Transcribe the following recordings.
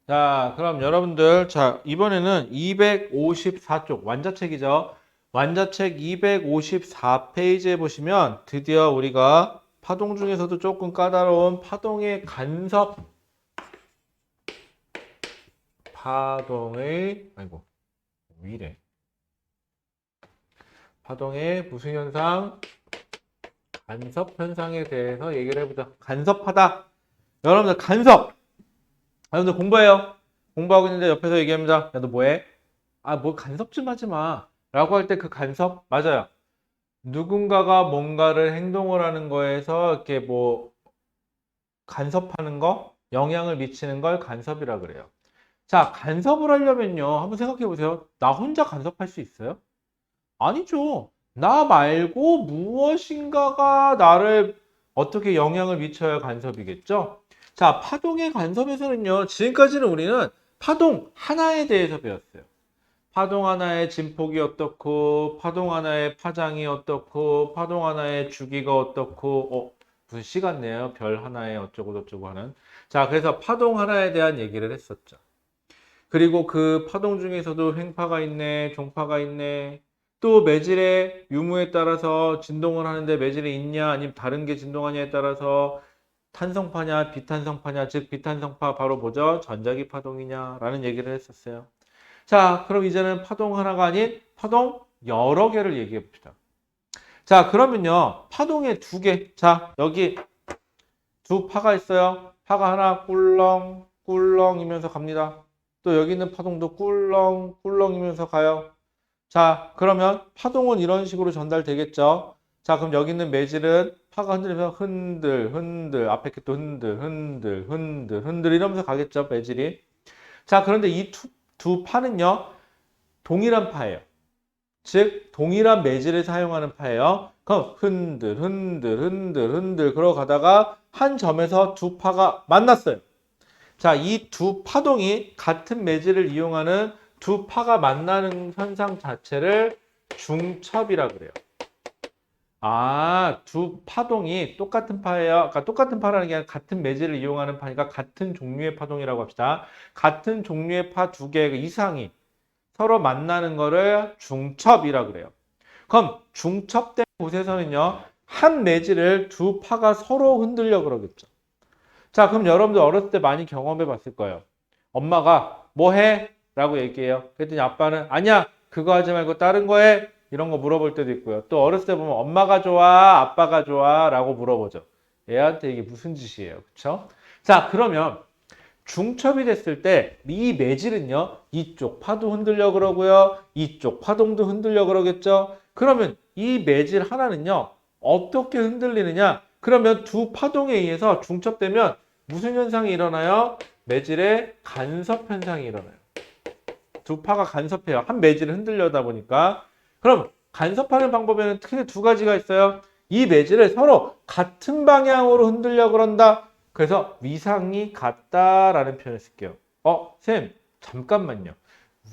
자, 그럼 여러분들, 자, 이번에는 254쪽, 완자책이죠. 완자책 254페이지에 보시면 드디어 우리가 파동 중에서도 조금 까다로운 파동의 간섭, 파동의, 아이고, 왜 이래? 파동의 무슨 현상, 간섭 현상에 대해서 얘기를 해보자. 간섭하다. 여러분들, 간섭! 여러분들 공부해요. 공부하고 있는데 옆에서 얘기합니다. 야, 너 뭐해? 아, 뭐 간섭 좀 하지 마. 라고 할 때 그 간섭, 맞아요. 누군가가 뭔가를 행동을 하는 거에서 이렇게 뭐 간섭하는 거, 영향을 미치는 걸 간섭이라 그래요. 자, 간섭을 하려면요. 한번 생각해 보세요. 나 혼자 간섭할 수 있어요? 아니죠. 나 말고 무엇인가가 나를 어떻게 영향을 미쳐야 간섭이겠죠? 자, 파동의 간섭에서는요. 지금까지는 우리는 파동 하나에 대해서 배웠어요. 파동 하나의 진폭이 어떻고, 파동 하나의 파장이 어떻고, 파동 하나의 주기가 어떻고, 무슨 시 같네요. 별 하나에 어쩌고 저쩌고 하는. 자, 그래서 파동 하나에 대한 얘기를 했었죠. 그리고 그 파동 중에서도 횡파가 있네, 종파가 있네. 또 매질의 유무에 따라서 진동을 하는데 매질이 있냐, 아니면 다른 게 진동하냐에 따라서 탄성파냐, 비탄성파냐, 즉 비탄성파 바로 뭐죠? 전자기 파동이냐라는 얘기를 했었어요. 자, 그럼 이제는 파동 하나가 아닌 파동 여러 개를 얘기해 봅시다. 자, 그러면요. 파동에 두 개. 자, 여기 두 파가 있어요. 파가 하나 꿀렁, 꿀렁이면서 갑니다. 또 여기 있는 파동도 꿀렁, 꿀렁이면서 가요. 자, 그러면 파동은 이런 식으로 전달되겠죠. 자, 그럼 여기 있는 매질은 파가 흔들리면서 흔들, 흔들, 앞에 게 또 흔들, 흔들, 흔들, 흔들 이러면서 가겠죠, 매질이. 자, 그런데 이 두 파는요. 동일한 파예요. 즉 동일한 매질을 사용하는 파예요. 그럼 흔들 흔들 흔들 흔들 그러고 가다가 한 점에서 두 파가 만났어요. 자, 이 두 파동이 같은 매질을 이용하는 두 파가 만나는 현상 자체를 중첩이라 그래요. 아, 두 파동이 똑같은 파예요. 그러니까 똑같은 파라는 게 아니라 같은 매질을 이용하는 파니까 같은 종류의 파동이라고 합시다. 같은 종류의 파 두 개 이상이 서로 만나는 거를 중첩이라 그래요. 그럼 중첩된 곳에서는요, 한 매질을 두 파가 서로 흔들려 그러겠죠. 자, 그럼 여러분들 어렸을 때 많이 경험해 봤을 거예요. 엄마가 뭐 해? 라고 얘기해요. 그랬더니 아빠는 아니야, 그거 하지 말고 다른 거 해? 이런 거 물어볼 때도 있고요. 또 어렸을 때 보면 엄마가 좋아, 아빠가 좋아? 라고 물어보죠. 얘한테 이게 무슨 짓이에요. 그쵸? 자, 그러면 중첩이 됐을 때 이 매질은요, 이쪽 파도 흔들려 그러고요, 이쪽 파동도 흔들려 그러겠죠. 그러면 이 매질 하나는요, 어떻게 흔들리느냐? 그러면 두 파동에 의해서 중첩되면 무슨 현상이 일어나요? 매질의 간섭 현상이 일어나요. 두 파가 간섭해요. 한 매질을 흔들려다 보니까. 그럼 간섭하는 방법에는 크게 두 가지가 있어요. 이 매질을 서로 같은 방향으로 흔들려 그런다. 그래서 위상이 같다라는 표현을 쓸게요. 쌤, 잠깐만요.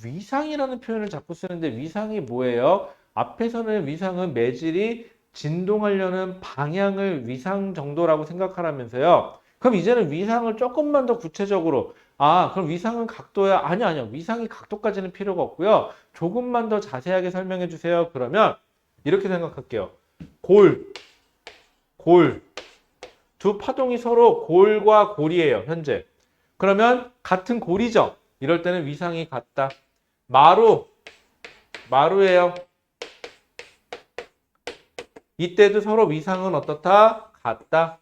위상이라는 표현을 자꾸 쓰는데 위상이 뭐예요? 앞에서는 위상은 매질이 진동하려는 방향을 위상 정도라고 생각하라면서요. 그럼 이제는 위상을 조금만 더 구체적으로 그럼 위상은 각도야? 아니요. 위상이 각도까지는 필요가 없고요. 조금만 더 자세하게 설명해 주세요. 그러면 이렇게 생각할게요. 골, 골. 두 파동이 서로 골과 골이에요, 현재. 그러면 같은 골이죠. 이럴 때는 위상이 같다. 마루, 마루예요. 이때도 서로 위상은 어떻다? 같다.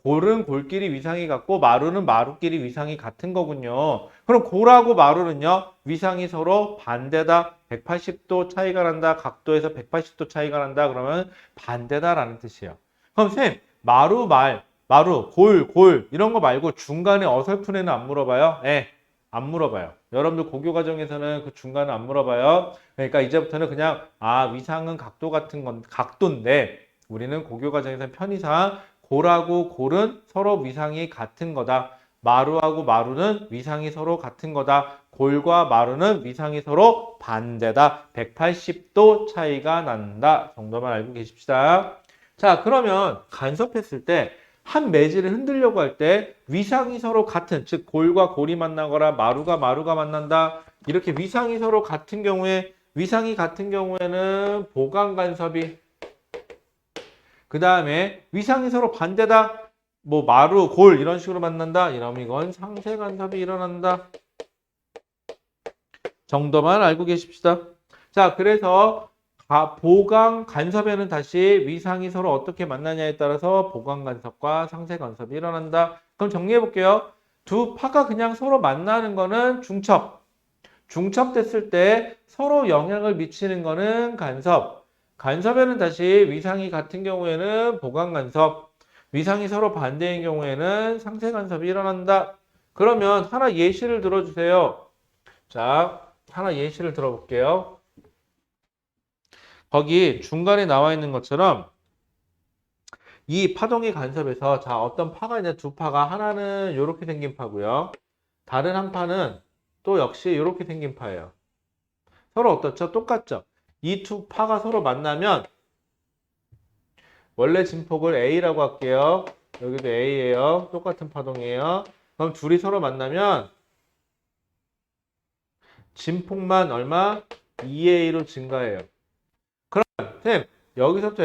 골은 골끼리 위상이 같고 마루는 마루끼리 위상이 같은 거군요. 그럼 골하고 마루는요. 위상이 서로 반대다. 180도 차이가 난다. 각도에서 180도 차이가 난다. 그러면 반대다라는 뜻이에요. 그럼 쌤, 마루, 골 이런 거 말고 중간에 어설픈 애는 안 물어봐요? 네, 안 물어봐요. 여러분들 고교 과정에서는 그 중간은 안 물어봐요. 그러니까 이제부터는 그냥 위상은 각도 같은 건 각도인데 우리는 고교 과정에서 편의상 골하고 골은 서로 위상이 같은 거다. 마루하고 마루는 위상이 서로 같은 거다. 골과 마루는 위상이 서로 반대다. 180도 차이가 난다. 정도만 알고 계십시다. 자, 그러면 간섭했을 때 한 매질을 흔들려고 할 때 위상이 서로 같은, 즉 골과 골이 만나거나 마루가 만난다. 이렇게 위상이 서로 같은 경우에, 위상이 같은 경우에는 보강 간섭이, 그 다음에 위상이 서로 반대다. 뭐 마루, 골 이런 식으로 만난다. 이러면 이건 상쇄 간섭이 일어난다. 정도만 알고 계십시다. 자, 그래서 보강 간섭에는 다시 위상이 서로 어떻게 만나냐에 따라서 보강 간섭과 상쇄 간섭이 일어난다. 그럼 정리해 볼게요. 두 파가 그냥 서로 만나는 거는 중첩. 중첩됐을 때 서로 영향을 미치는 거는 간섭. 간섭에는 다시 위상이 같은 경우에는 보강 간섭. 위상이 서로 반대인 경우에는 상쇄 간섭이 일어난다. 그러면 하나 예시를 들어주세요. 자, 하나 예시를 들어볼게요. 거기 중간에 나와 있는 것처럼 이 파동의 간섭에서 자 어떤 파가 있는데 두 파가 하나는 이렇게 생긴 파고요. 다른 한 파는 또 역시 이렇게 생긴 파예요. 서로 어떻죠? 똑같죠? 이 두 파가 서로 만나면 원래 진폭을 A라고 할게요. 여기도 A예요. 똑같은 파동이에요. 그럼 둘이 서로 만나면 진폭만 얼마? 2A로 증가해요. 쌤, 여기서부터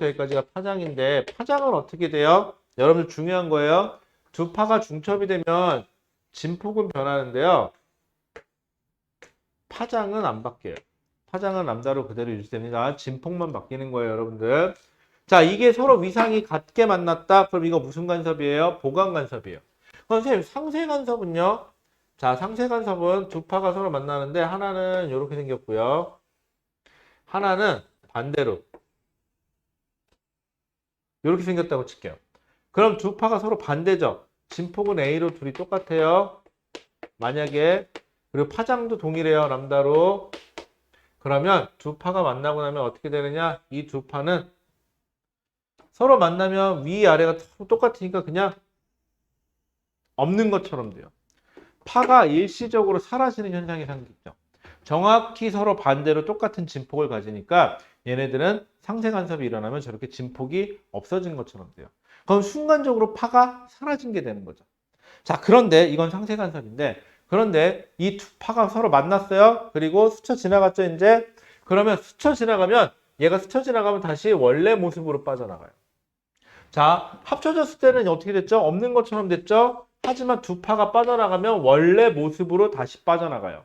여기까지가 파장인데 파장은 어떻게 돼요? 여러분들 중요한 거예요. 두 파가 중첩이 되면 진폭은 변하는데요. 파장은 안 바뀌어요. 파장은 람다로 그대로 유지됩니다. 진폭만 바뀌는 거예요, 여러분들. 자, 이게 서로 위상이 같게 만났다. 그럼 이거 무슨 간섭이에요? 보강 간섭이에요. 그럼 선생님, 상쇄 간섭은요? 자, 상쇄 간섭은 두 파가 서로 만나는데 하나는 이렇게 생겼고요. 하나는 반대로 이렇게 생겼다고 칠게요. 그럼 두 파가 서로 반대죠. 진폭은 A로 둘이 똑같아요. 만약에 그리고 파장도 동일해요. 람다로. 그러면 두 파가 만나고 나면 어떻게 되느냐? 이 두 파는 서로 만나면 위아래가 똑같으니까 그냥 없는 것처럼 돼요. 파가 일시적으로 사라지는 현상이 생기죠. 정확히 서로 반대로 똑같은 진폭을 가지니까 얘네들은 상쇄 간섭이 일어나면 저렇게 진폭이 없어지는 것처럼 돼요. 그럼 순간적으로 파가 사라진 게 되는 거죠. 자, 그런데 이건 상쇄 간섭인데 그런데 이 두 파가 서로 만났어요. 그리고 스쳐 지나갔죠, 이제. 그러면 스쳐 지나가면 얘가 스쳐 지나가면 다시 원래 모습으로 빠져나가요. 자, 합쳐졌을 때는 어떻게 됐죠? 없는 것처럼 됐죠? 하지만 두 파가 빠져나가면 원래 모습으로 다시 빠져나가요.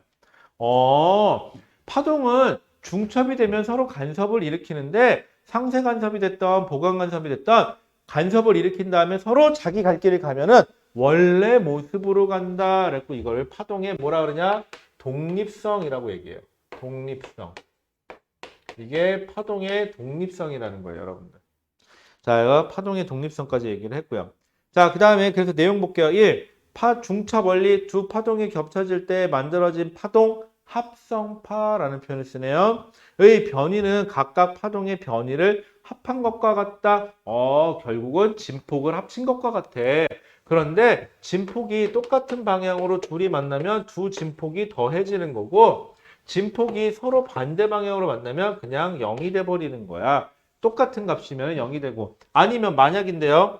파동은 중첩이 되면 서로 간섭을 일으키는데 상쇄 간섭이 됐던 보강 간섭이 됐던 간섭을 일으킨 다음에 서로 자기 갈 길을 가면은 원래 모습으로 간다. 그랬고 이걸 파동의 뭐라 그러냐? 독립성이라고 얘기해요. 독립성. 이게 파동의 독립성이라는 거예요, 여러분들. 자, 이거 파동의 독립성까지 얘기를 했고요. 자, 그 다음에 그래서 내용 볼게요. 1. 중첩 원리 두 파동이 겹쳐질 때 만들어진 파동 합성파라는 표현을 쓰네요. 의 변이는 각각 파동의 변이를 합한 것과 같다. 결국은 진폭을 합친 것과 같아. 그런데 진폭이 똑같은 방향으로 둘이 만나면 두 진폭이 더해지는 거고 진폭이 서로 반대 방향으로 만나면 그냥 0이 돼버리는 거야. 똑같은 값이면 0이 되고 아니면 만약인데요.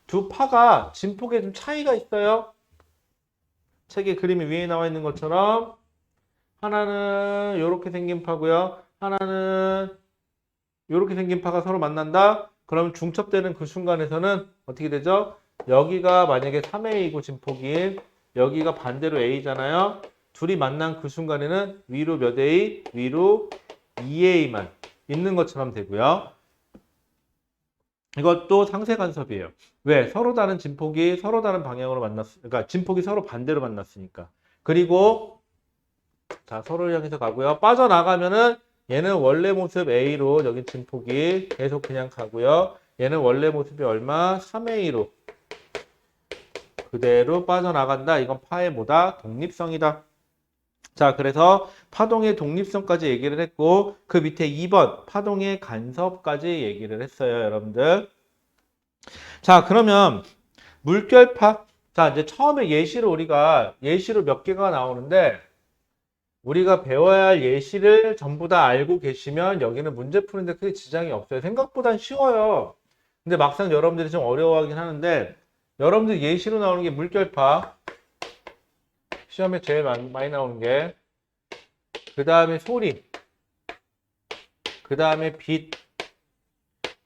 두 파가 진폭에 좀 차이가 있어요. 책의 그림이 위에 나와 있는 것처럼 하나는 이렇게 생긴 파고요. 하나는 이렇게 생긴 파가 서로 만난다. 그럼 중첩되는 그 순간에서는 어떻게 되죠? 여기가 만약에 3A이고 진폭인 여기가 반대로 A잖아요. 둘이 만난 그 순간에는 위로 몇 A? 위로 2A만 있는 것처럼 되고요. 이것도 상쇄 간섭이에요. 왜? 서로 다른 진폭이 서로 다른 방향으로 그러니까 진폭이 서로 반대로 만났으니까. 그리고 자, 서로를 향해서 가고요. 빠져나가면은 얘는 원래 모습 A로 여기 진폭이 계속 그냥 가고요. 얘는 원래 모습이 얼마? 3A로 그대로 빠져나간다. 이건 파의 뭐다? 독립성이다. 자, 그래서 파동의 독립성까지 얘기를 했고 그 밑에 2번 파동의 간섭까지 얘기를 했어요, 여러분들. 자, 그러면 물결파. 자, 이제 처음에 예시로 우리가 예시로 몇 개가 나오는데 우리가 배워야 할 예시를 전부 다 알고 계시면 여기는 문제 푸는데 크게 지장이 없어요. 생각보단 쉬워요. 근데 막상 여러분들이 좀 어려워하긴 하는데 여러분들 예시로 나오는 게 물결파. 시험에 제일 많이 나오는 게 그 다음에 소리, 그 다음에 빛.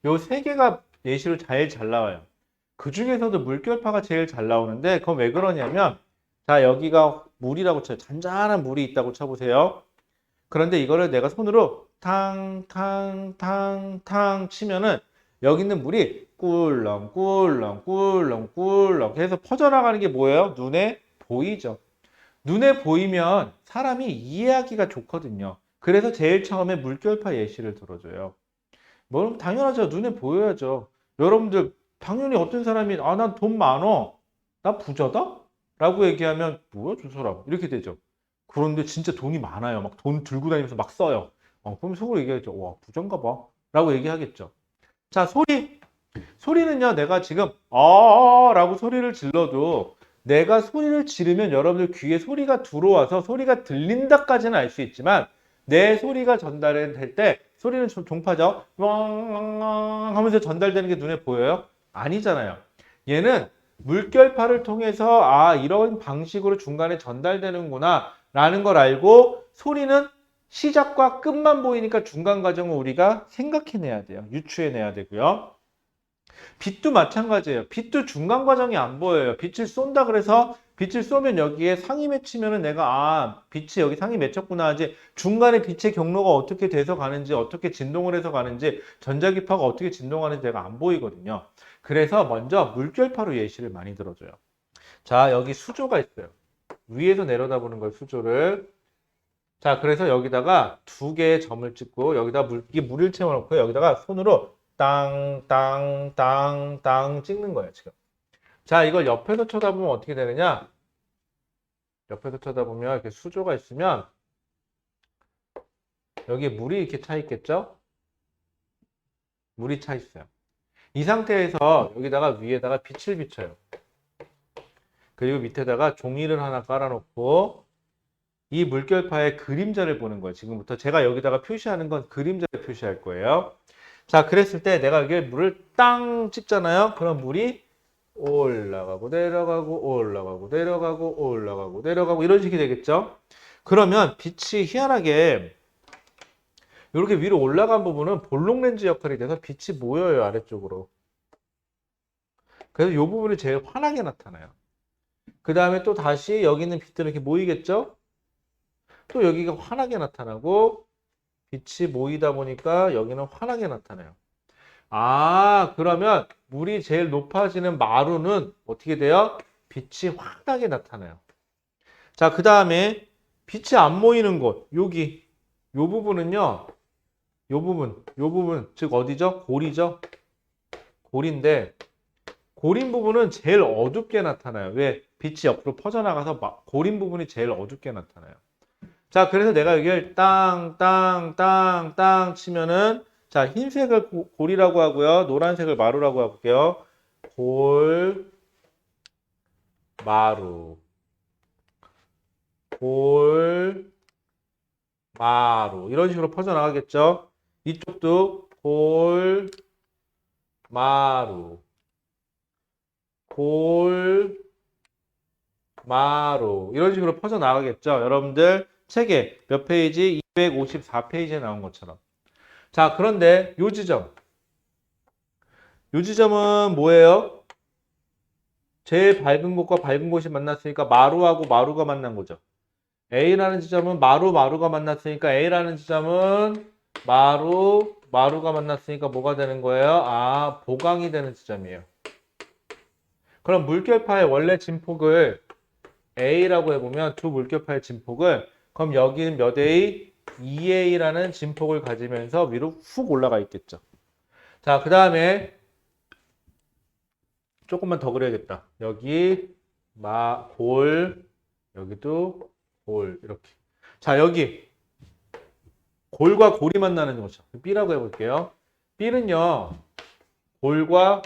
요 세 개가 예시로 제일 잘 나와요. 그 중에서도 물결파가 제일 잘 나오는데 그건 왜 그러냐면 자 여기가 물이라고 쳐요. 잔잔한 물이 있다고 쳐보세요. 그런데 이거를 내가 손으로 탕탕탕탕 치면은 여기 있는 물이 꿀렁꿀렁꿀렁꿀렁 해서 퍼져나가는 게 뭐예요? 눈에 보이죠. 눈에 보이면 사람이 이해하기가 좋거든요. 그래서 제일 처음에 물결파 예시를 들어줘요. 뭐 당연하죠. 눈에 보여야죠. 여러분들 당연히 어떤 사람이 난 돈 많어. 나 부자다? 라고 얘기하면 뭐야 저 사람 이렇게 되죠. 그런데 진짜 돈이 많아요. 막 돈 들고 다니면서 막 써요. 그럼 속으로 얘기하죠. 와 부자인가 봐. 라고 얘기하겠죠. 자 소리. 소리는요 내가 지금 라고 소리를 질러도 내가 소리를 지르면 여러분들 귀에 소리가 들어와서 소리가 들린다까지는 알 수 있지만 내 소리가 전달될 때 소리는 좀 종파죠. 왕 하면서 전달되는 게 눈에 보여요? 아니잖아요. 얘는 물결파를 통해서 이런 방식으로 중간에 전달되는구나 라는 걸 알고 소리는 시작과 끝만 보이니까 중간 과정을 우리가 생각해내야 돼요. 유추해내야 되고요. 빛도 마찬가지예요. 빛도 중간 과정이 안 보여요. 빛을 쏜다 그래서 빛을 쏘면 여기에 상이 맺히면은 내가 빛이 여기 상이 맺혔구나 하지 중간에 빛의 경로가 어떻게 돼서 가는지 어떻게 진동을 해서 가는지 전자기파가 어떻게 진동하는지 내가 안 보이거든요. 그래서 먼저 물결파로 예시를 많이 들어줘요. 자 여기 수조가 있어요. 위에서 내려다보는 걸 수조를. 자 그래서 여기다가 두 개의 점을 찍고 여기다 이게 물을 채워놓고 여기다가 손으로 땅 찍는 거예요, 지금. 자, 이걸 옆에서 쳐다보면 어떻게 되느냐? 옆에서 쳐다보면 이렇게 수조가 있으면 여기에 물이 이렇게 차 있겠죠? 물이 차 있어요. 이 상태에서 여기다가 위에다가 빛을 비춰요. 그리고 밑에다가 종이를 하나 깔아놓고 이 물결파의 그림자를 보는 거예요. 지금부터 제가 여기다가 표시하는 건 그림자를 표시할 거예요. 자, 그랬을 때 내가 여기 물을 땅 찍잖아요. 그럼 물이 올라가고 내려가고 올라가고 내려가고 올라가고 내려가고 이런 식이 되겠죠. 그러면 빛이 희한하게 이렇게 위로 올라간 부분은 볼록 렌즈 역할이 돼서 빛이 모여요 아래쪽으로. 그래서 이 부분이 제일 환하게 나타나요. 그 다음에 또 다시 여기 있는 빛들은 이렇게 모이겠죠. 또 여기가 환하게 나타나고 빛이 모이다 보니까 여기는 환하게 나타나요. 그러면 물이 제일 높아지는 마루는 어떻게 돼요? 빛이 환하게 나타나요. 자, 그 다음에 빛이 안 모이는 곳, 여기, 요 부분은요, 요 부분, 즉 어디죠? 골이죠? 골인데, 골인 부분은 제일 어둡게 나타나요. 왜? 빛이 옆으로 퍼져나가서 골인 부분이 제일 어둡게 나타나요. 자, 그래서 내가 여기를 땅 치면은 자, 흰색을 골이라고 하고요. 노란색을 마루라고 할게요. 골, 마루. 골, 마루. 이런 식으로 퍼져나가겠죠? 이쪽도 골, 마루. 골, 마루. 이런 식으로 퍼져나가겠죠? 여러분들 책에 몇 페이지? 254페이지에 나온 것처럼. 자, 그런데 요 지점은 뭐예요? 제일 밝은 곳과 밝은 곳이 만났으니까 마루하고 마루가 만난 거죠. A라는 지점은 마루가 만났으니까 A라는 지점은 마루가 만났으니까 뭐가 되는 거예요? 보강이 되는 지점이에요. 그럼 물결파의 원래 진폭을 A라고 해보면 두 물결파의 진폭을 그럼 여기는 몇 A? 2A라는 진폭을 가지면서 위로 훅 올라가 있겠죠. 자, 그 다음에 조금만 더 그려야겠다. 여기 골, 여기도 골 이렇게. 자, 여기 골과 골이 만나는 거죠. B라고 해볼게요. B는요, 골과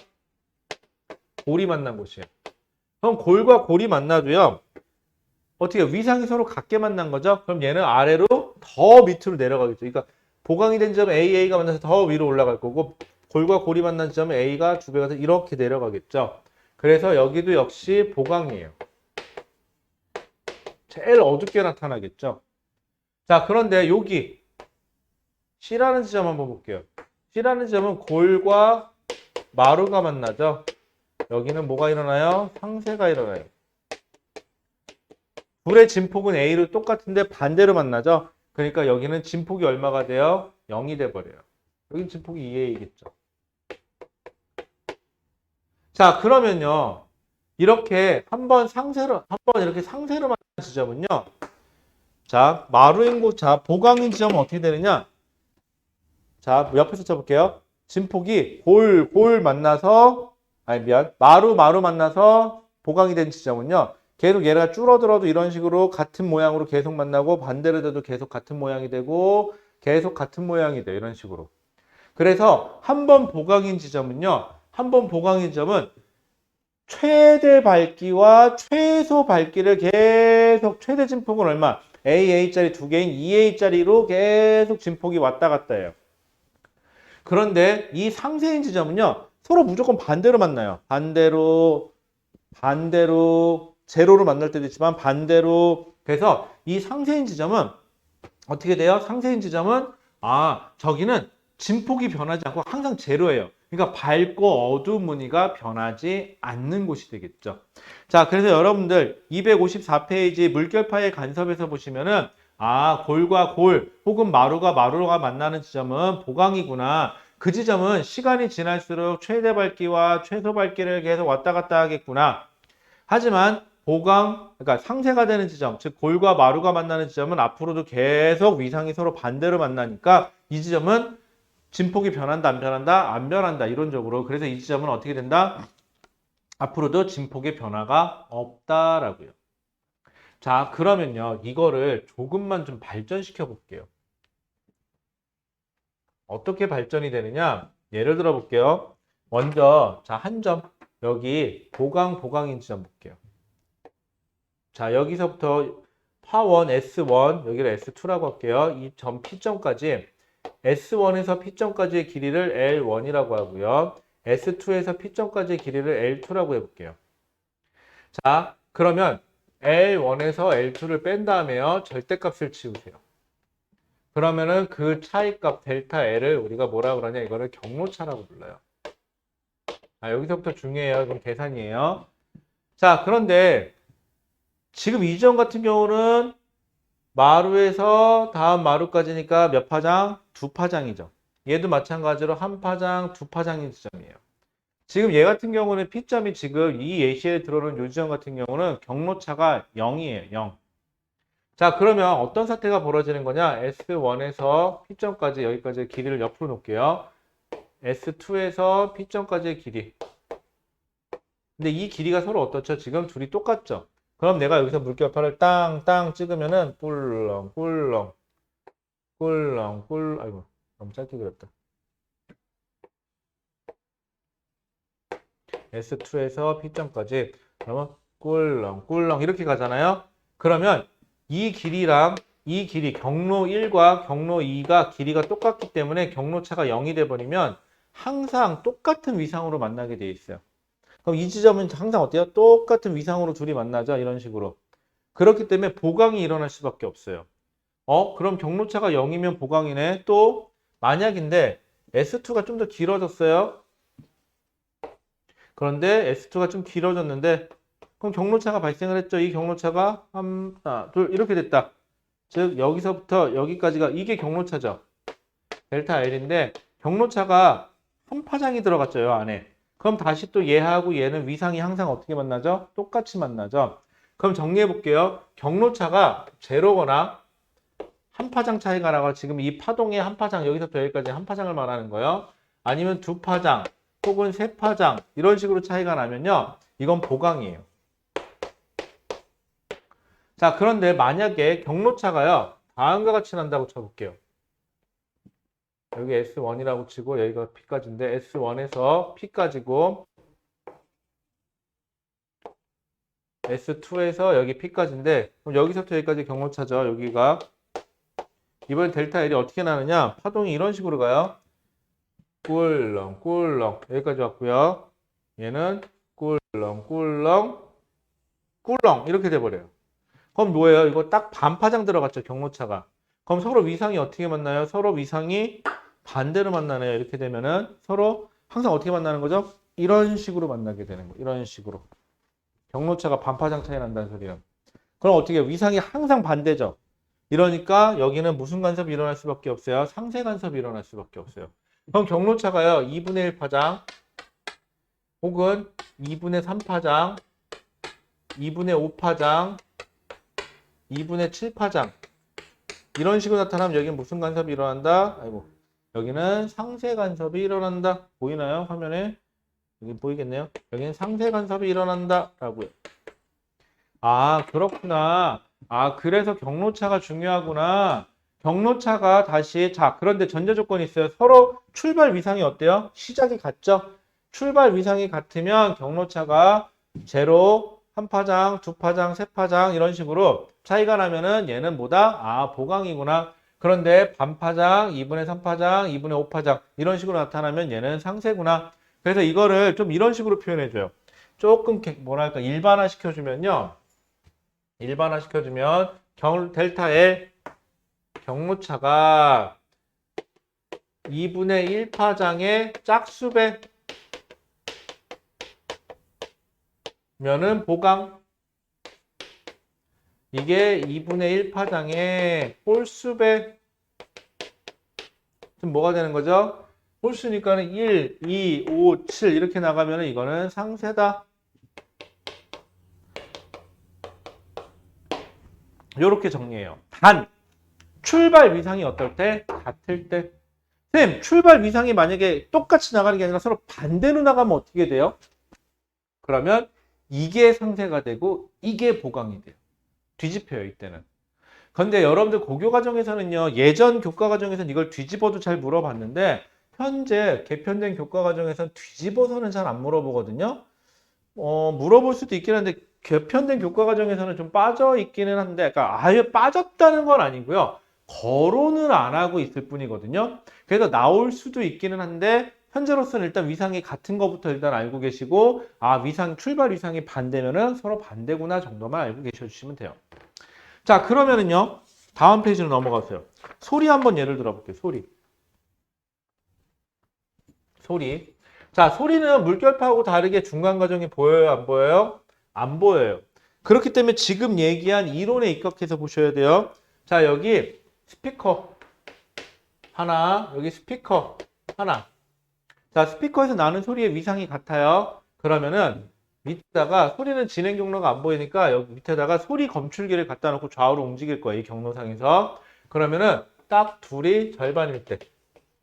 골이 만난 곳이에요. 그럼 골과 골이 만나도요, 어떻게 위상이 서로 같게 만난 거죠? 그럼 얘는 아래로 더 밑으로 내려가겠죠. 그러니까 보강이 된 지점 AA가 만나서 더 위로 올라갈 거고 골과 골이 만난 지점은 A가 두 배가 돼 이렇게 내려가겠죠. 그래서 여기도 역시 보강이에요. 제일 어둡게 나타나겠죠. 자, 그런데 여기 C라는 지점 한번 볼게요. C라는 지점은 골과 마루가 만나죠. 여기는 뭐가 일어나요? 상쇄가 일어나요. 불의 진폭은 A로 똑같은데 반대로 만나죠. 그러니까 여기는 진폭이 얼마가 돼요? 0이 돼버려요. 여기 진폭이 2A겠죠. 자, 그러면요. 이렇게 한번 이렇게 상세로 만난 지점은요. 자, 마루인 곳, 자, 보강인 지점은 어떻게 되느냐? 자, 옆에서 쳐볼게요. 진폭이 골 만나서, 아니, 미안. 마루 만나서 보강이 된 지점은요. 계속 얘가 줄어들어도 이런 식으로 같은 모양으로 계속 만나고 반대로 돼도 계속 같은 모양이 되고 계속 같은 모양이 돼요. 이런 식으로. 그래서 한 번 보강인 지점은요. 한 번 보강인 지점은 최대 밝기와 최소 밝기를 계속 최대 진폭은 얼마? AA짜리 두 개인 2A짜리로 계속 진폭이 왔다 갔다 해요. 그런데 이 상세인 지점은요. 서로 무조건 반대로 만나요. 반대로 제로로 만날 때도 있지만 반대로 그래서 이 상세인 지점은 어떻게 돼요? 상세인 지점은 저기는 진폭이 변하지 않고 항상 제로예요. 그러니까 밝고 어두운 무늬가 변하지 않는 곳이 되겠죠. 자, 그래서 여러분들 254페이지 물결파의 간섭에서 보시면은 골과 골 혹은 마루가 만나는 지점은 보강이구나. 그 지점은 시간이 지날수록 최대 밝기와 최소 밝기를 계속 왔다 갔다 하겠구나. 하지만 그러니까 상쇄가 되는 지점, 즉 골과 마루가 만나는 지점은 앞으로도 계속 위상이 서로 반대로 만나니까 이 지점은 진폭이 변한다, 안 변한다? 안 변한다, 이론적으로. 그래서 이 지점은 어떻게 된다? 앞으로도 진폭의 변화가 없다라고요. 자, 그러면요. 이거를 조금만 좀 발전시켜 볼게요. 어떻게 발전이 되느냐? 예를 들어 볼게요. 먼저, 자, 한 점. 여기 보강인 지점 볼게요. 자, 여기서부터 파1, S1, 여기를 S2라고 할게요. 이 점 P점까지 S1에서 P점까지의 길이를 L1이라고 하고요. S2에서 P점까지의 길이를 L2라고 해볼게요. 자, 그러면 L1에서 L2를 뺀 다음에요. 절대값을 치우세요. 그러면은 그 차이값 델타 L을 우리가 뭐라 그러냐? 이거를 경로차라고 불러요. 여기서부터 중요해요. 이건 계산이에요. 자, 그런데 지금 이 점 같은 경우는 마루에서 다음 마루까지니까 몇 파장? 두 파장이죠. 얘도 마찬가지로 한 파장, 두 파장인 지점이에요. 지금 얘 같은 경우는 P점이 지금 이 예시에 들어오는 이 지점 같은 경우는 경로차가 0이에요. 0. 자, 그러면 어떤 사태가 벌어지는 거냐? S1에서 P점까지 여기까지의 길이를 옆으로 놓을게요. S2에서 P점까지의 길이. 근데 이 길이가 서로 어떻죠? 지금 둘이 똑같죠? 그럼 내가 여기서 물결파를 땅 찍으면은 아이고 너무 짧게 그렸다. S2에서 P점까지 그러면 꿀렁 이렇게 가잖아요. 그러면 이 길이랑 이 길이 경로 1과 경로 2가 길이가 똑같기 때문에 경로차가 0이 돼버리면 항상 똑같은 위상으로 만나게 돼 있어요. 그럼 이 지점은 항상 어때요? 똑같은 위상으로 둘이 만나죠. 이런 식으로. 그렇기 때문에 보강이 일어날 수밖에 없어요. 그럼 경로차가 0이면 보강이네. 또 만약인데 S2가 좀 더 길어졌어요. 그런데 S2가 좀 길어졌는데 그럼 경로차가 발생을 했죠. 이 경로차가 하나, 둘 이렇게 됐다. 즉 여기서부터 여기까지가 이게 경로차죠. 델타 L인데 경로차가 한 파장이 들어갔죠. 이 안에. 그럼 다시 또 얘하고 얘는 위상이 항상 어떻게 만나죠? 똑같이 만나죠. 그럼 정리해 볼게요. 경로차가 제로거나 한 파장 차이가 나고 지금 이 파동의 한 파장 여기서부터 여기까지 한 파장을 말하는 거예요. 아니면 두 파장 혹은 세 파장 이런 식으로 차이가 나면요. 이건 보강이에요. 자, 그런데 만약에 경로차가요. 다음과 같이 난다고 쳐볼게요. 여기 S1이라고 치고 여기가 P까지인데 S1에서 P까지고 S2에서 여기 P까지인데 그럼 여기서부터 여기까지 경로차죠. 여기가 이번 델타 L이 어떻게 나느냐? 파동이 이런 식으로 가요. 꿀렁 꿀렁 여기까지 왔고요. 얘는 꿀렁 꿀렁 꿀렁 이렇게 돼버려요. 그럼 뭐예요? 이거 딱 반파장 들어갔죠. 경로차가. 그럼 서로 위상이 어떻게 만나요? 서로 위상이 반대로 만나네요. 이렇게 되면은 서로 항상 어떻게 만나는 거죠? 이런 식으로 만나게 되는 거예요. 이런 식으로. 경로차가 반파장 차이 난다는 소리는. 그럼 어떻게 해요? 위상이 항상 반대죠. 이러니까 여기는 무슨 간섭이 일어날 수밖에 없어요? 상세 간섭이 일어날 수밖에 없어요. 그럼 경로차가요. 2분의 1 파장 혹은 2분의 3 파장 2분의 5 파장 2분의 7 파장 이런 식으로 나타나면 여기는 무슨 간섭이 일어난다? 아이고 여기는 상세 간섭이 일어난다. 보이나요? 화면에? 여기 보이겠네요? 여기는 상세 간섭이 일어난다 라고요. 아 그렇구나. 아 그래서 경로차가 중요하구나. 경로차가 다시 자 그런데 전제 조건이 있어요. 서로 출발 위상이 어때요? 시작이 같죠? 출발 위상이 같으면 경로차가 제로, 한 파장, 두 파장, 세 파장 이런 식으로 차이가 나면은 얘는 뭐다? 아 보강이구나. 그런데 반파장, 2분의 3파장, 2분의 5파장 이런 식으로 나타나면 얘는 상세구나. 그래서 이거를 좀 이런 식으로 표현해줘요. 조금 뭐랄까 일반화 시켜주면요. 일반화 시켜주면 델타 L 경로차가 2분의 1 파장의 짝수배 면은 보강. 이게 2분의 1 파장의 홀수배. 지금 뭐가 되는 거죠? 홀수니까는 1, 2, 5, 7 이렇게 나가면 이거는 상세다. 이렇게 정리해요. 단 출발 위상이 어떨 때? 같을 때. 선생님 출발 위상이 만약에 똑같이 나가는 게 아니라 서로 반대로 나가면 어떻게 돼요? 그러면 이게 상세가 되고 이게 보강이 돼요. 뒤집혀요 이때는. 근데 여러분들 고교 과정에서는요. 예전 교과 과정에서는 이걸 뒤집어도 잘 물어봤는데 현재 개편된 교과 과정에서는 뒤집어서는 잘 안 물어보거든요. 물어볼 수도 있긴 한데 개편된 교과 과정에서는 좀 빠져 있기는 한데 그러니까 아예 빠졌다는 건 아니고요. 거론을 안 하고 있을 뿐이거든요. 그래서 나올 수도 있기는 한데 현재로서는 일단 위상이 같은 것부터 일단 알고 계시고 아 위상 출발 위상이 반대면은 서로 반대구나 정도만 알고 계셔 주시면 돼요. 자 그러면은요 다음 페이지로 넘어가세요. 소리 한번 예를 들어볼게요. 소리. 자 소리는 물결파하고 다르게 중간 과정이 보여요? 안 보여요? 안 보여요. 그렇기 때문에 지금 얘기한 이론에 입각해서 보셔야 돼요. 자 여기 스피커 하나 여기 스피커 하나. 자 스피커에서 나는 소리의 위상이 같아요. 그러면은 밑에다가 소리는 진행 경로가 안 보이니까 여기 밑에다가 소리 검출기를 갖다 놓고 좌우로 움직일 거예요. 이 경로상에서. 그러면은 딱 둘이 절반일 때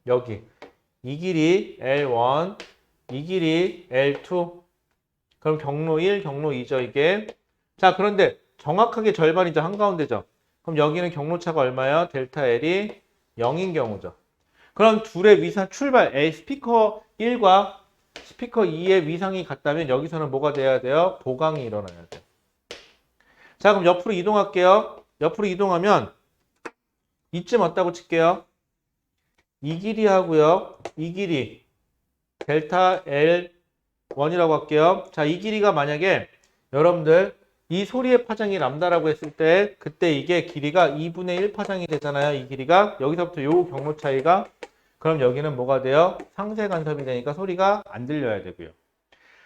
여기 이 길이 L1 이 길이 L2 그럼 경로 1 경로 2죠 이게. 자 그런데 정확하게 절반이죠. 한가운데죠. 그럼 여기는 경로차가 얼마예요? 델타 L이 0인 경우죠. 그럼 둘의 위상 출발 스피커 1과 스피커 2의 위상이 같다면 여기서는 뭐가 돼야 돼요? 보강이 일어나야 돼요. 자 그럼 옆으로 이동할게요. 옆으로 이동하면 이쯤 왔다고 칠게요. 이 길이 하고요. 이 길이 델타 L1이라고 할게요. 자 이 길이가 만약에 여러분들 이 소리의 파장이 람다라고 했을 때 그때 이게 길이가 2분의 1 파장이 되잖아요. 이 길이가 여기서부터 요 경로 차이가 그럼 여기는 뭐가 돼요? 상세 간섭이 되니까 소리가 안 들려야 되고요.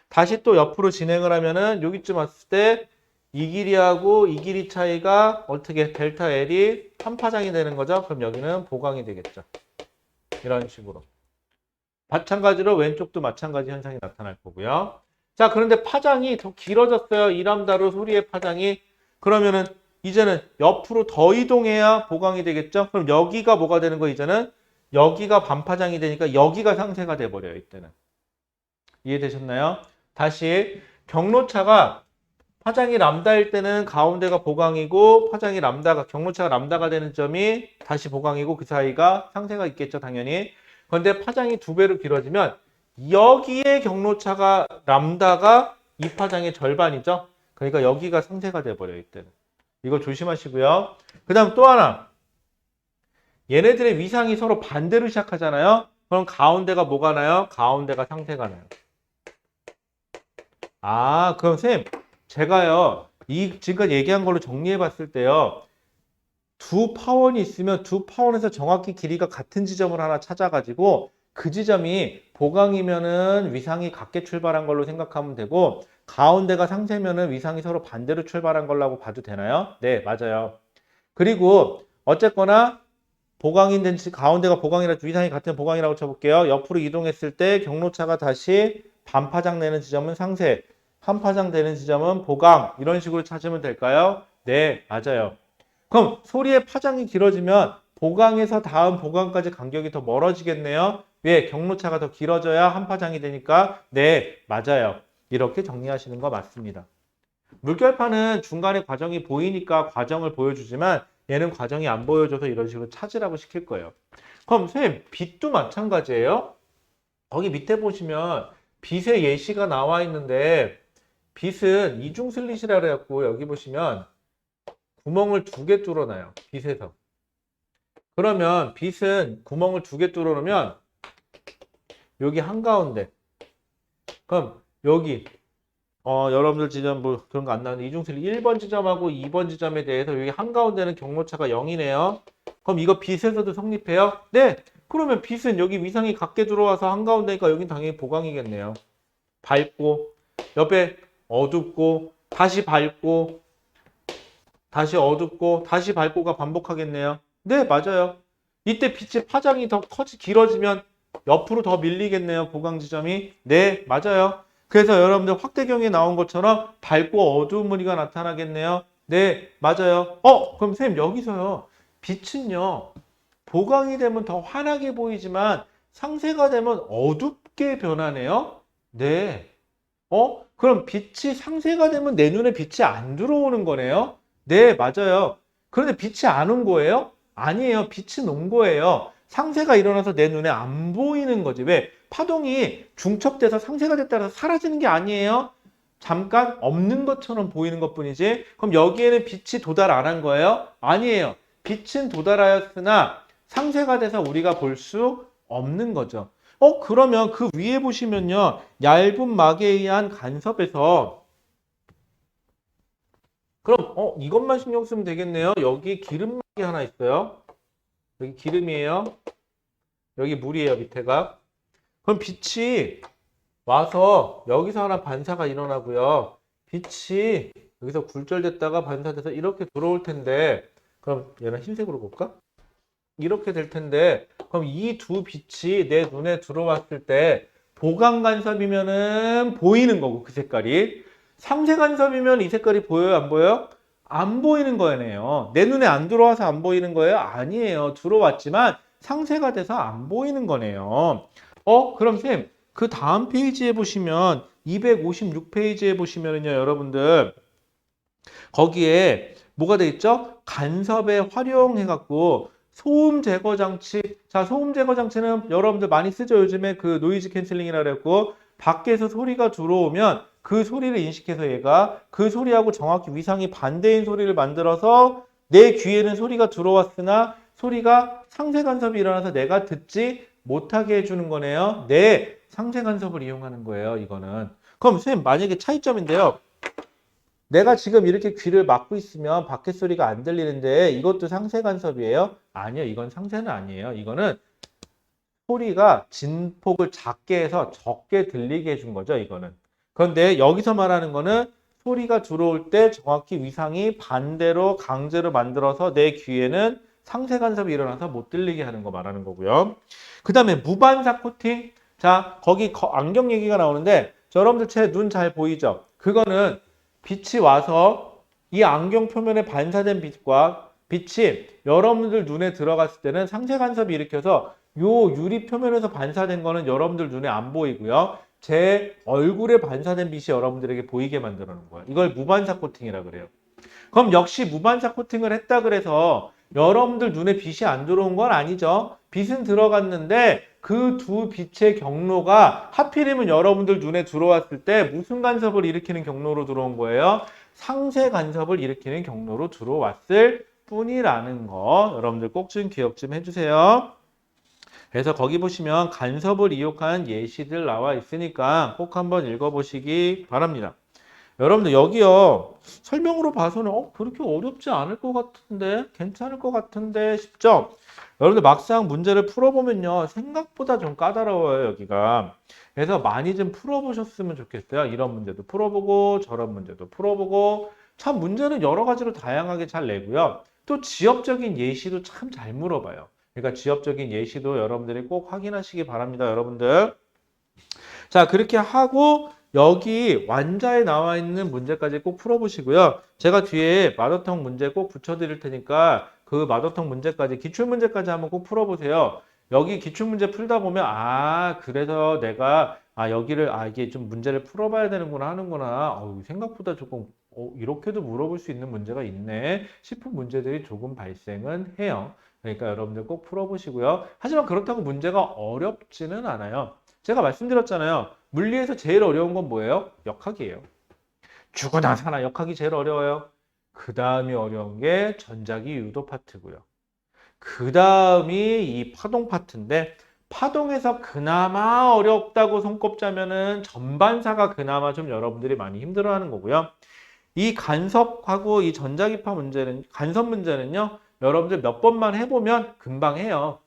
다시 또 옆으로 진행을 하면은 여기쯤 왔을 때 이 길이하고 이 길이 차이가 어떻게 델타 L이 3파장이 되는 거죠? 그럼 여기는 보강이 되겠죠. 이런 식으로. 마찬가지로 왼쪽도 마찬가지 현상이 나타날 거고요. 자, 그런데 파장이 더 길어졌어요. 2람다로 소리의 파장이. 그러면은 이제는 옆으로 더 이동해야 보강이 되겠죠? 그럼 여기가 뭐가 되는 거 이제는? 여기가 반파장이 되니까 여기가 상세가 돼버려요. 이때는. 이해되셨나요? 다시 경로차가 파장이 람다일 때는 가운데가 보강이고 파장이 람다가 경로차가 람다가 되는 점이 다시 보강이고 그 사이가 상세가 있겠죠. 당연히. 그런데 파장이 2배로 길어지면 여기에 경로차가 람다가 이 파장의 절반이죠. 그러니까 여기가 상쇄가 돼버려요, 이때는. 이거 조심하시고요. 그 다음 또 하나. 얘네들의 위상이 서로 반대로 시작하잖아요. 그럼 가운데가 뭐가 나요? 가운데가 상쇄가 나요. 아, 그럼 쌤, 제가요, 지금까지 얘기한 걸로 정리해 봤을 때요, 두 파원이 있으면 두 파원에서 정확히 길이가 같은 지점을 하나 찾아가지고 그 지점이 보강이면은 위상이 같게 출발한 걸로 생각하면 되고 가운데가 상쇄면은 위상이 서로 반대로 출발한 걸로 봐도 되나요? 네, 맞아요. 그리고 어쨌거나 보강인 된 가운데가 보강이라 위상이 같은 보강이라고 쳐볼게요. 옆으로 이동했을 때 경로차가 다시 반파장 내는 지점은 상쇄, 한 파장 되는 지점은 보강 이런 식으로 찾으면 될까요? 네, 맞아요. 그럼 소리의 파장이 길어지면 보강에서 다음 보강까지 간격이 더 멀어지겠네요. 왜? 경로차가 더 길어져야 한 파장이 되니까 네, 맞아요. 이렇게 정리하시는 거 맞습니다. 물결판은 중간에 과정이 보이니까 과정을 보여주지만 얘는 과정이 안 보여줘서 이런 식으로 찾으라고 시킬 거예요. 그럼 선생님, 빛도 마찬가지예요. 거기 밑에 보시면 빛의 예시가 나와 있는데 빛은 이중 슬릿이라 그래갖고 여기 보시면 구멍을 2개 뚫어놔요. 빛에서. 그러면 빛은 구멍을 2개 뚫어놓으면 여기 한가운데. 그럼 여기 여러분들 지점 뭐 그런 거 안 나오는데 이중슬릿 1번 지점하고 2번 지점에 대해서 여기 한가운데는 경로차가 0이네요. 그럼 이거 빛에서도 성립해요? 네. 그러면 빛은 여기 위상이 같게 들어와서 한가운데니까 여긴 당연히 보강이겠네요. 밝고 옆에 어둡고 다시 밝고 다시 어둡고 다시 밝고가 반복하겠네요. 네, 맞아요. 이때 빛의 파장이 더 길어지면 옆으로 더 밀리겠네요. 보강 지점이. 네, 맞아요. 그래서 여러분들 확대경에 나온 것처럼 밝고 어두운 무늬가 나타나겠네요. 네, 맞아요. 그럼 선생님 여기서요. 빛은요. 보강이 되면 더 환하게 보이지만 상쇄가 되면 어둡게 변하네요. 네. 그럼 빛이 상쇄가 되면 내 눈에 빛이 안 들어오는 거네요. 네, 맞아요. 그런데 빛이 안 온 거예요? 아니에요. 빛은 온 거예요. 상쇄가 일어나서 내 눈에 안 보이는 거지. 왜? 파동이 중첩돼서 상쇄가 됐다고 사라지는 게 아니에요. 잠깐 없는 것처럼 보이는 것뿐이지. 그럼 여기에는 빛이 도달 안 한 거예요? 아니에요. 빛은 도달하였으나 상쇄가 돼서 우리가 볼 수 없는 거죠. 그러면 그 위에 보시면요. 얇은 막에 의한 간섭에서 그럼 이것만 신경 쓰면 되겠네요. 여기 기름막이 하나 있어요. 여기 기름이에요. 여기 물이에요, 밑에가. 그럼 빛이 와서 여기서 하나 반사가 일어나고요. 빛이 여기서 굴절됐다가 반사돼서 이렇게 들어올 텐데 그럼 얘는 흰색으로 볼까? 이렇게 될 텐데 그럼 이 두 빛이 내 눈에 들어왔을 때 보강 간섭이면은 보이는 거고 그 색깔이 상쇄 간섭이면 이 색깔이 보여요? 안 보여요? 안 보이는 거네요. 내 눈에 안 들어와서 안 보이는 거예요? 아니에요. 들어왔지만 상쇄가 돼서 안 보이는 거네요. 그럼 쌤, 그 다음 페이지에 보시면 256페이지에 보시면은요, 여러분들 거기에 뭐가 돼 있죠? 간섭에 활용해갖고 소음 제거 장치. 자, 소음 제거 장치는 여러분들 많이 쓰죠. 요즘에 그 노이즈 캔슬링이라 그랬고 밖에서 소리가 들어오면 그 소리를 인식해서 얘가 그 소리하고 정확히 위상이 반대인 소리를 만들어서 내 귀에는 소리가 들어왔으나 소리가 상쇄 간섭이 일어나서 내가 듣지 못하게 해주는 거네요. 네, 상쇄 간섭을 이용하는 거예요. 이거는. 그럼 선생님 만약에 차이점인데요. 내가 지금 이렇게 귀를 막고 있으면 밖에 소리가 안 들리는데 이것도 상쇄 간섭이에요? 아니요. 이건 상쇄는 아니에요. 이거는 소리가 진폭을 작게 해서 적게 들리게 해준 거죠. 이거는. 그런데 여기서 말하는 거는 소리가 들어올 때 정확히 위상이 반대로 강제로 만들어서 내 귀에는 상쇄 간섭이 일어나서 못 들리게 하는 거 말하는 거고요. 그 다음에 무반사 코팅. 자, 거기 안경 얘기가 나오는데 여러분들 제 눈 잘 보이죠? 그거는 빛이 와서 이 안경 표면에 반사된 빛과 빛이 여러분들 눈에 들어갔을 때는 상쇄 간섭이 일으켜서 요 유리 표면에서 반사된 거는 여러분들 눈에 안 보이고요. 제 얼굴에 반사된 빛이 여러분들에게 보이게 만들어 놓은 거예요. 이걸 무반사 코팅이라 그래요. 그럼 역시 무반사 코팅을 했다 그래서 여러분들 눈에 빛이 안 들어온 건 아니죠. 빛은 들어갔는데 그 두 빛의 경로가 하필이면 여러분들 눈에 들어왔을 때 무슨 간섭을 일으키는 경로로 들어온 거예요? 상쇄 간섭을 일으키는 경로로 들어왔을 뿐이라는 거 여러분들 꼭 좀 기억 좀 해주세요. 그래서 거기 보시면 간섭을 이용한 예시들 나와 있으니까 꼭 한번 읽어보시기 바랍니다. 여러분들 여기요 설명으로 봐서는 그렇게 어렵지 않을 것 같은데 괜찮을 것 같은데 싶죠? 여러분들 막상 문제를 풀어보면요 생각보다 좀 까다로워요 여기가. 그래서 많이 좀 풀어보셨으면 좋겠어요. 이런 문제도 풀어보고 저런 문제도 풀어보고 참 문제는 여러 가지로 다양하게 잘 내고요. 또 지엽적인 예시도 참 잘 물어봐요. 그러니까 지엽적인 예시도 여러분들이 꼭 확인하시기 바랍니다 여러분들. 자 그렇게 하고 여기 완자에 나와 있는 문제까지 꼭 풀어보시고요. 제가 뒤에 마더텅 문제 꼭 붙여드릴 테니까 그 마더텅 문제까지 기출문제까지 한번 꼭 풀어보세요. 여기 기출문제 풀다 보면 그래서 내가 여기를 이게 좀 문제를 풀어봐야 되는구나 하는구나. 생각보다 조금 이렇게도 물어볼 수 있는 문제가 있네 싶은 문제들이 조금 발생은 해요. 그러니까 여러분들 꼭 풀어보시고요. 하지만 그렇다고 문제가 어렵지는 않아요. 제가 말씀드렸잖아요. 물리에서 제일 어려운 건 뭐예요? 역학이에요. 죽어나 사나 역학이 제일 어려워요. 그 다음이 어려운 게 전자기 유도 파트고요. 그 다음이 이 파동 파트인데 파동에서 그나마 어렵다고 손꼽자면은 전반사가 그나마 좀 여러분들이 많이 힘들어하는 거고요. 이 간섭하고 이 전자기파 문제는 간섭 문제는요. 여러분들 몇 번만 해보면 금방 해요.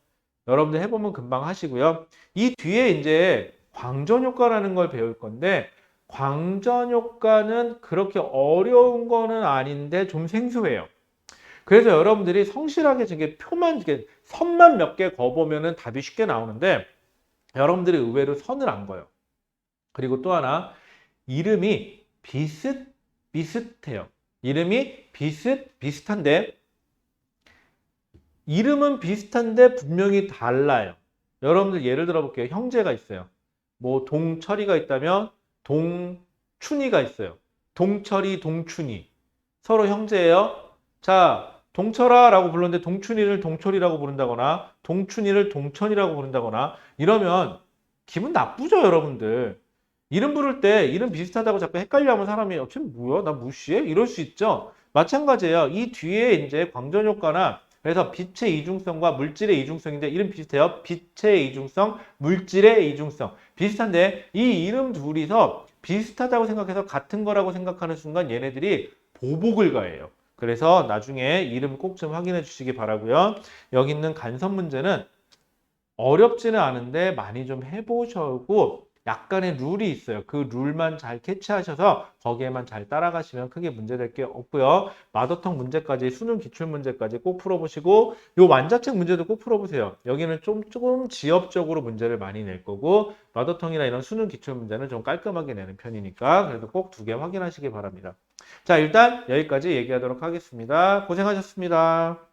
여러분들 해보면 금방 하시고요. 이 뒤에 이제 광전 효과라는 걸 배울 건데 광전 효과는 그렇게 어려운 거는 아닌데 좀 생소해요. 그래서 여러분들이 성실하게 저게 표만 선만 몇 개 그어보면은 답이 쉽게 나오는데 여러분들이 의외로 선을 안 그어요. 그리고 또 하나 이름이 비슷해요. 이름이 비슷한데 이름은 비슷한데 분명히 달라요. 여러분들 예를 들어 볼게요. 형제가 있어요. 뭐 동철이가 있다면 동춘이가 있어요. 동철이, 동춘이. 서로 형제예요. 자, 동철아 라고 불렀는데 동춘이를 동철이라고 부른다거나 동춘이를 동천이라고 부른다거나 이러면 기분 나쁘죠, 여러분들. 이름 부를 때 이름 비슷하다고 자꾸 헷갈려하면 사람이 쟤 뭐야? 나 무시해? 이럴 수 있죠. 마찬가지예요. 이 뒤에 이제 광전효과나 그래서 빛의 이중성과 물질의 이중성인데 이름 비슷해요. 빛의 이중성, 물질의 이중성. 비슷한데 이 이름 둘이서 비슷하다고 생각해서 같은 거라고 생각하는 순간 얘네들이 보복을 가해요. 그래서 나중에 이름 꼭 좀 확인해 주시기 바라고요. 여기 있는 간섭 문제는 어렵지는 않은데 많이 좀 해보셔고 약간의 룰이 있어요. 그 룰만 잘 캐치하셔서 거기에만 잘 따라가시면 크게 문제될 게 없고요. 마더텅 문제까지 수능 기출 문제까지 꼭 풀어보시고 요 완자책 문제도 꼭 풀어보세요. 여기는 조금 지엽적으로 문제를 많이 낼 거고 마더텅이나 이런 수능 기출 문제는 좀 깔끔하게 내는 편이니까 그래도 꼭 두 개 확인하시기 바랍니다. 자 일단 여기까지 얘기하도록 하겠습니다. 고생하셨습니다.